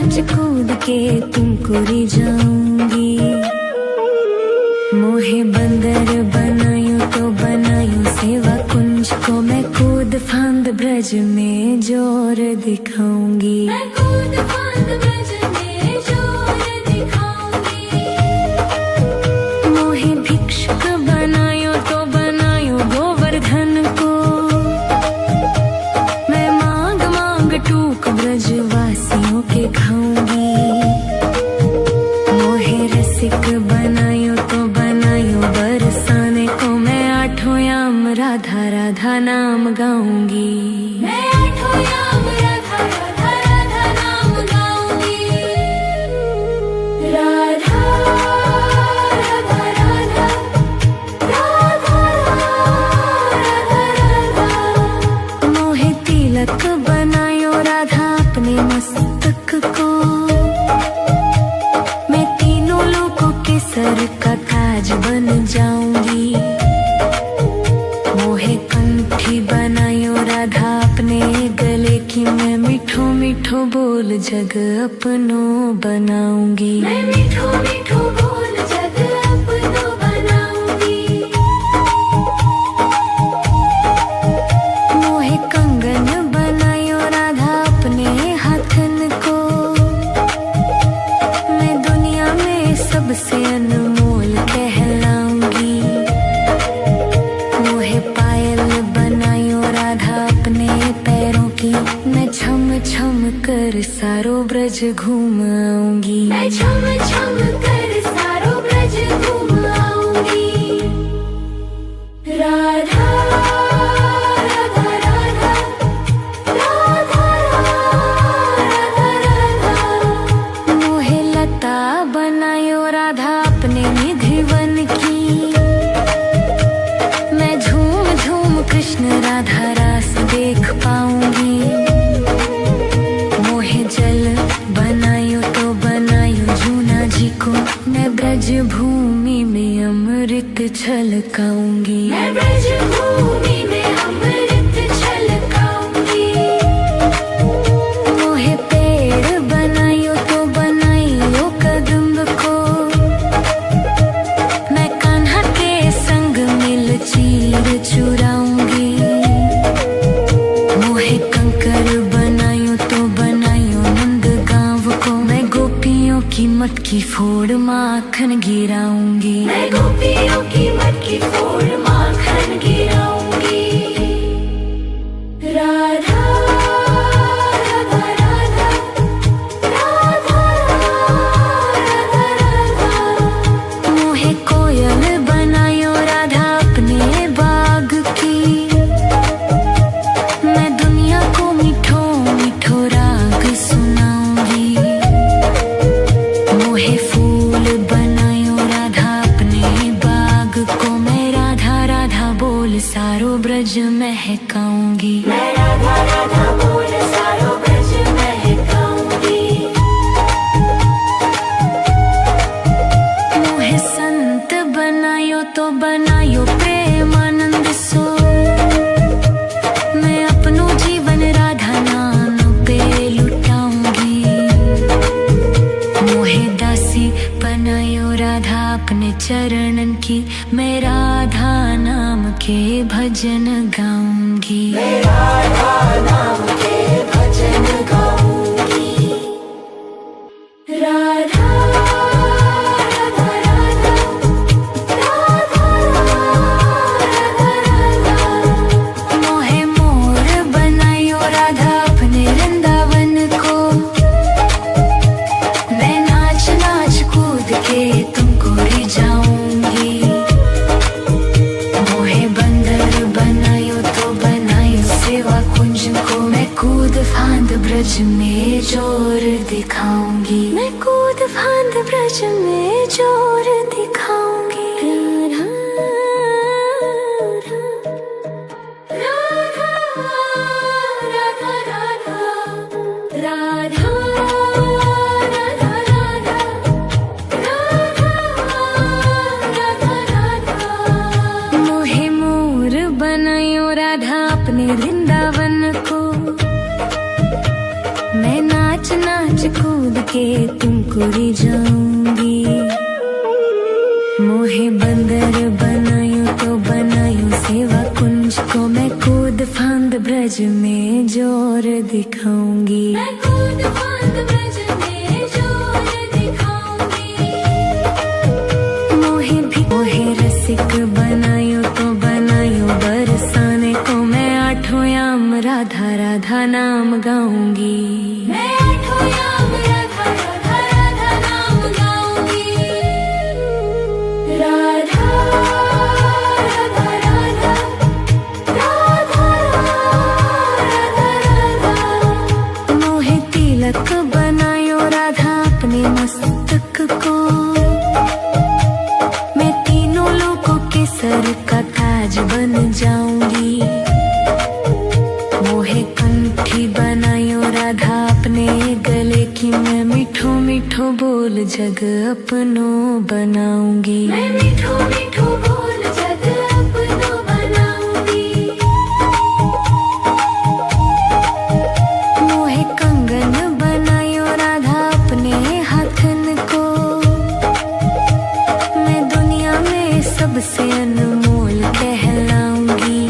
नाच कूद के तुमको रिझाऊंगी। मोहे बंदर बनायो तो बनायो सेवा कुंज को, मैं कूद फांद ब्रज में जोर दिखाऊंगी। मैं कूद फांद ब्रज में जोर दिखाऊंगी। मोहे भिक्षुक बनायो तो बनायो गोवर्धन को, मैं मांग मांग टूक ब्रजवासियों के खाऊंगी। मोहे रसिक बनायो तो बनायो बरसाने को, मैं आठों याम राधा राधा नाम गाऊंगी। मैं आठों याम राधा राधा राधा नाम गाऊंगी। राधा राधा राधा राधा राधा राधा। मोहे तिलक बनायो राधा अपने मस्तक को, मैं तीनों लोगों के सर का ताज बन जाऊंगी। मोहे कंठी बनायो राधा अपने गले की, मैं मीठो मीठो बोल जग अपनो बनाऊंगी। मैं मीठो मीठो बोल जग अपनो बनाऊंगी। मोहे कंगन बनायो राधा अपने हाथन को, मैं दुनिया में सबसे अनमोल कहलाऊंगी। मोहे पायल बनायो राधा अपने पैरों की, मैं छम छम कर सारो ब्रज घूम आऊंगी। मैं छम छम कर सारो ब्रज घूम आऊंगी। राधा राधा राधा राधा राधा राधा। मोहे लता बनायो राधा अपने निधिवन की, मैं झूम झूम कृष्ण राधा रास देख पाऊंगी। मोहे जल बनायो तो बनायो जूना जी को, मैं ब्रज भूमि में अमृत छलकाऊंगी। मैं ब्रज भूमि में अमृत छलकाऊंगी। मोहे पेड़ बनायो तो बनायो कदम्ब को, मैं कान्हा के संग मिल चीर चुराऊंगी। मोहे कंकर बनायो तो बनायो नंद गांव को, मैं गोपियों की मटकी फोड़ माखन गिराऊंगी। मैं गोपियों की मटकी फोड़ माखन गिराऊंगी। राधा राधा राधा राधा राधा राधा। मोहे कोयल बनायो राधा अपने बाग की, मैं दुनिया को मीठो मीठो राग सुनाऊंगी। मोहे फूल बनायो राधा अपने बाग को, मैं राधा राधा बोल सारो ब्रज महकाऊंगी। मैं राधा राधा बोल सारो ब्रज महकाऊंगी। मोहे संत बनायो तो बनायो प्रेमानंद सो, मैं अपनो जीवन राधा नाम पे लुटाऊंगी। मोहे दासी बनायो राधा अपने चरणन की, मैं राधा नाम के भजन गाऊंगी। मैं राधा नाम के भजन गाऊंगी। राधा राधा राधा राधा राधा राधा। मोहे मोर बनायो राधा अपने वृंदावन को, मैं नाच नाच कूद के तुमको रिझाऊंगी। मोहे बंदर बनायो तो बनायो सेवा कुंज को, मैं कूद फांद ब्रज में जोर दिखाऊंगी। मैं कूद फांद ब्रज में जोर दिखाऊंगी। राधा राधा राधा राधा राधा राधा राधा राधा राधा। मोहे मोर बनायो राधा अपने वृंदावन को, मैं नाच नाच कूद के तुमको रिझाऊंगी। मोहे बंदर बनायो तो बनायो सेवा कुंज को, मैं कूद फांद ब्रज में जोर दिखाऊंगी। मैं कूद फांद ब्रज में जोर दिखाऊंगी। मोहे रसिक बनायो तो बनायो बरसाने को, मैं आठों याम राधा राधा नाम गाऊंगी। मैं आठों याम राधा राधा राधा नाम गाऊंगी। राधा राधा राधा राधा राधा राधा। मोहे तिलक बनायो राधा अपने मस्तक को, मैं तीनों लोगों के सर का ताज बन जाऊंगी। मोहे कंठी बनायो राधा अपने गले की, मैं मीठो मीठो बोल जग अपनो बनाऊंगी। मैं मीठो मीठो बोल जग अपनो बनाऊंगी। मोहे कंगन बनायो राधा अपने हाथन को, मैं दुनिया में सबसे अनमोल कहलाऊंगी।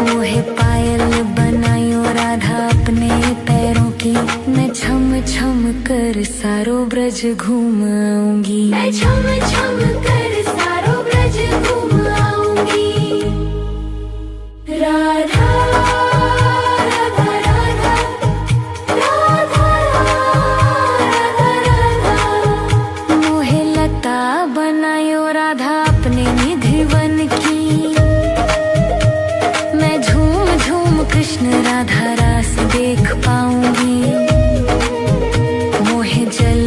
मोहे पायल बनायो राधा अपने पैरों की, मैं छम छम कर सारो ब्रज घूम आऊंगी। मैं छम छम कर सारो ब्रज घूम आऊंगी। राधा राधा राधा राधा राधा राधा। मोहे लता बनायो राधा अपने निधि वन की, मैं झूम झूम कृष्ण राधा रास देख पाऊंगी। मोहे जल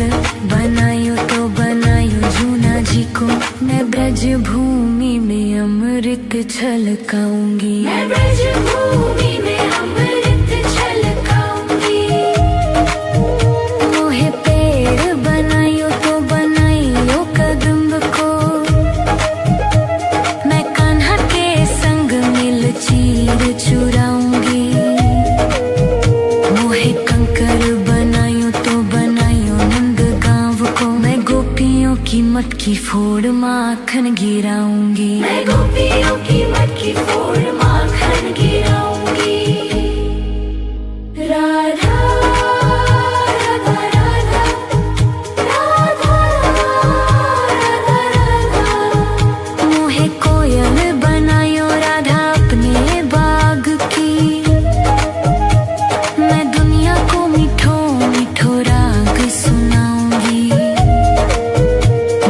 बनायो तो बनायो जूना जी को, मैं ब्रज भूमि में अमृत छलकाऊंगी। मैं ब्रज भूमि में अमृत छलकाऊंगी। मोहे पेड़ बनायो तो बनायो कदम्ब को, मैं कान्हा के संग मिल चीर चुराऊंगी। मोहे कंकर बनायो तो बनायो नंद गांव को, मैं गोपियों की मटकी फोड़ माखन गिराऊंगी। मैं गोपियों की मटकी फोड़ माखन गिराऊंगी। राधा राधा राधा राधा राधा राधा। मोहे कोयल बनायो राधा अपने बाग की, मैं दुनिया को मीठो मीठो राग सुनाऊंगी।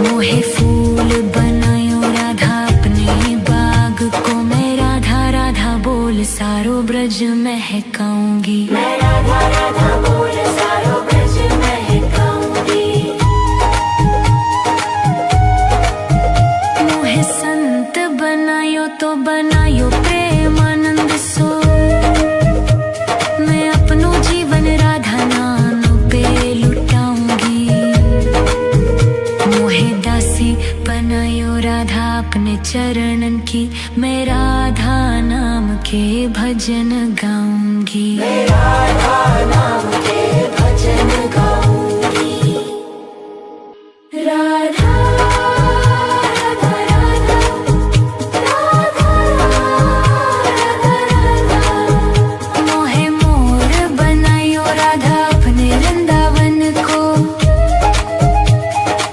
मोहे फूल बनायो राधा अपने बाग को, मैं राधा राधा बोल सारो ब्रज महकाऊंगी। मैं राधा राधा बोल सारो ब्रज महकाऊंगी। मोहे संत बनायो तो बनायो प्रेमानंद सो, मैं अपनो जीवन राधा नाम पे लुटाऊंगी। मोहे दासी बनायो राधा अपने चरणन की, मैं राधा नाम के भजन गाऊंगी। मैं राधा नाम के भजन गाऊंगी। राधा राधा राधा राधा राधा राधा। मोहे मोर बनायो राधा अपने वृंदावन को,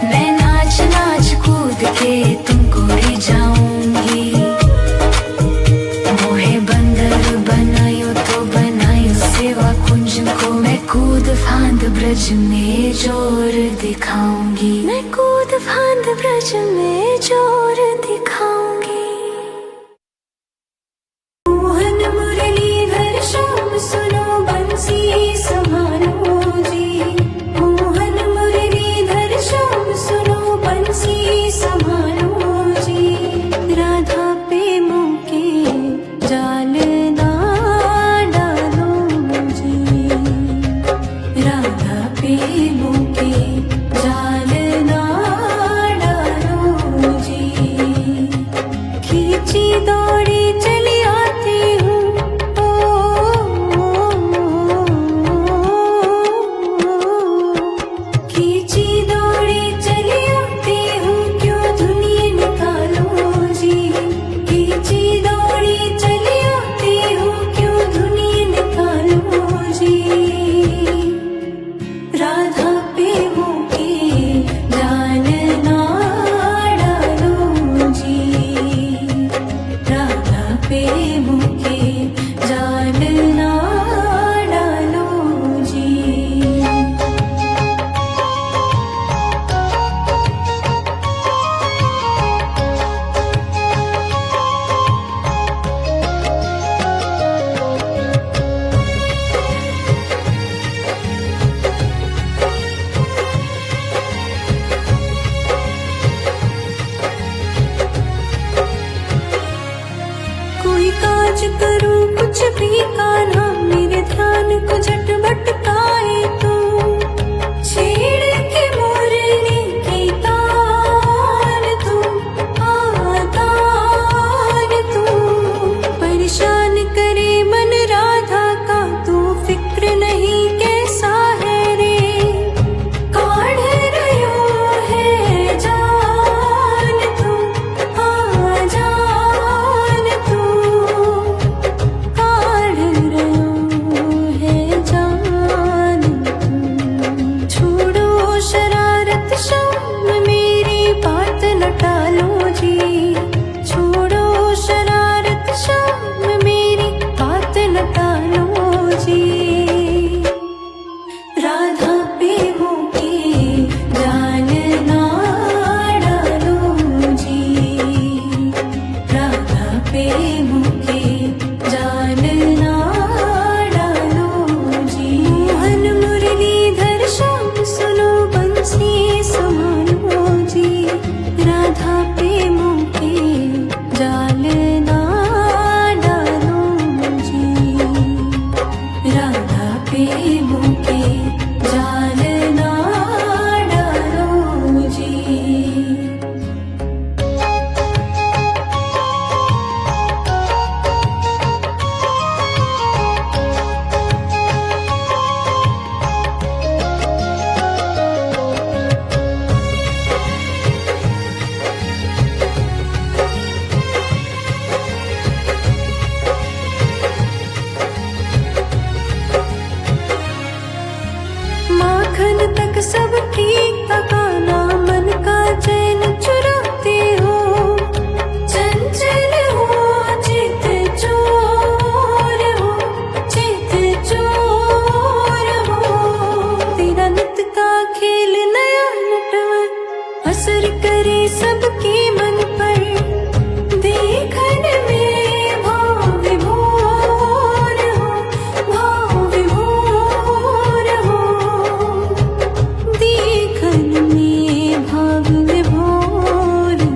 मैं नाच नाच कूद के तुमको रिझाऊंगी। मोहे बंदर बनायो तो बनायो सेवा कुंज को, मैं कूद फांद ब्रज में जोर दिखाऊंगी। मैं कूद फांद ब्रज में जोर दिखाऊंगी। मोहन मुरलीधर श्याम सुनो बंसी समारो जी। मोहन मुरलीधर श्याम सुनो बंसी समारो जी। राधा प्रेमों के जाल ना डालो जी। राधा प्रेमों के जाल ना डालो जी। कुछ भी कान्हा मेरे ध्यान को झट भटकाए तू। छेड़ के मुरली की तान तू, तान तू। परेशान करे मन राधा का तू, फिक्र नहीं कैसा है रे। काढ़ रयो है जान तू, जान तू। काढ़ रयो है जान तू। छोड़ो शरारत शाम मेरी बात न टालो जी। छोड़ो शरारत शाम मेरी बात न टालो जी। राधा पे मुके जान ना डालो जी। राधा पे मुके जान ना डालो जी। मोहन मुरलीधर श्याम सुनो बंसी समानो जी। राधा पे मुके जान ना डालो जी। राधा पे मुके जान ना डालो जी। माखन तक सब ठीक तकाना, मन का चैन चुराते हो। चंचल हो चित चोर हो, चित चोर हो। तेरा नित का खेल नया नटवर असर करे सबके मन पर। देखन में भाव विभोर हो, भाव विभोर हो। देखन में भाव विभोर हो।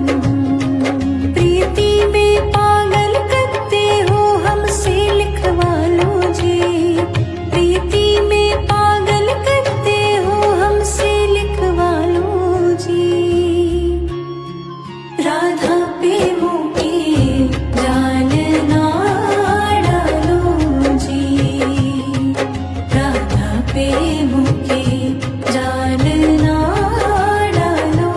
प्रीति में पागल करते हो हमसे लिखवा लो जी। प्रीति में पागल करते हो हमसे लिखवा लो जी। राधा पे मुके जान ना डालो जी। राधा पे मुके जान ना डालो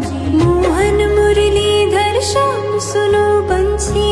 जी। मोहन मुरलीधर श्याम सुनो बंसी